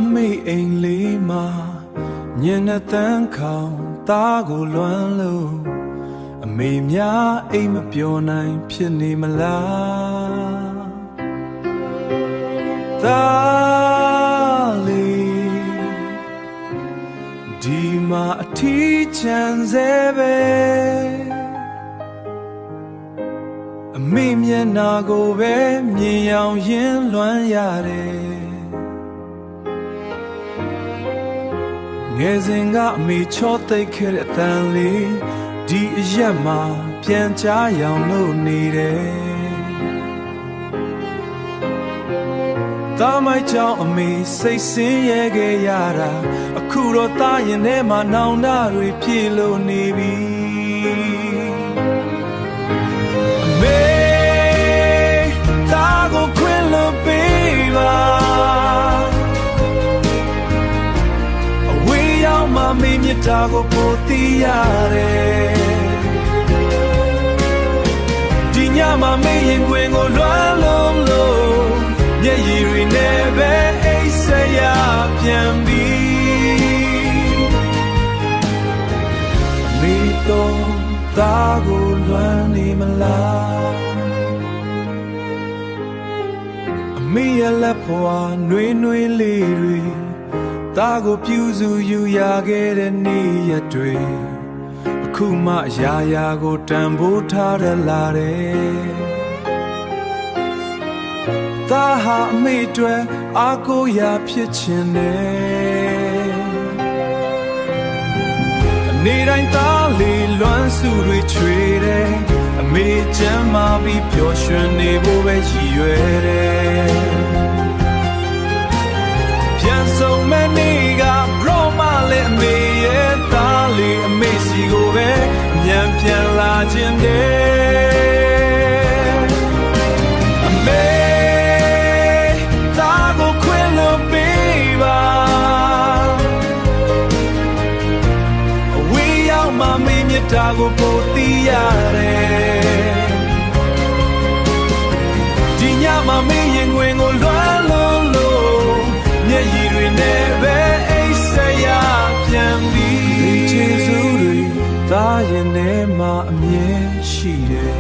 အမေအိမ်လေးမှာညနေတန်းခေါင်သားကိုလွမ်းလို့အမေများအိမ်မပြောနိုင်ဖြစ်နေမလားသားလေးဒီမှာအထီးချမ်းစေပဲအမေမျက်နာကိုပဲမြင်အောင်ရင်လွမ်းရတယ်ငယ်စဉ်ကအမေချောသိပ်ခဲ့တဲ့အတန်လေးဒီအရက်မှာပြန်ချရောင်လို့နေတယ်သားမိုက်ကြောင့်အမေစိတ်ဆင်းရဲခဲ့ရတာအခုတော့သားရင်ထဲမှာနောင်တတွေပြည့်လို့နေပြီအမေသားကိုခွင့်လို့ပေးပါမမေမြတ်တာကိုပိုသိရတယ်ဒီညမှာမေရင်ခွင်ကိုလွှမ်းလုံးလို့မျက်ရည်တွေနဲ့ပဲအိတ်ဆက်ရပြန်ပြီမေတော့သားကိုလွှမ်းနေမလားအမေရဲ့လက်ဖွာနှွေးနှွေးလေးတွေသားကိုပြုစုယူရခဲ့တဲ့နေ့ရက်တွေအခုမှအရာရာကိုတန်ဖိုးထားရလာတယ်သားဟာအမေအတွက်အားကိုးရာဖြစ်ချင်တယ်အနေတိုင်းသားလေးလွမ်းစုတွေချွေတယ်အမေချမ်းမာပြီးပျော်ရွှင်နေဖို့ပဲရည်ရွယ်တယ်ပြန်ဆုံးမနေကဘရောမလေးအမေရဲ့သားလေးအမေစီကိုပဲအမြန်ပြန်လာခြင်းတယ်အမေသားကိုခွင့်လို့ပေးပါအဝေးရောက်မှမေမြတ်တာကိုပိုသိရတယ်ဒီညမှာမေရင်ခွင်ကိုလွှမ်းလုံးလို့မျက်ရည်တွေနဲ့ပဲအိတ်ဆက်ရပြန်ပြီဒီကျေးဇူးတွေသားရင်ထဲမှာအမြဲရှိတယ်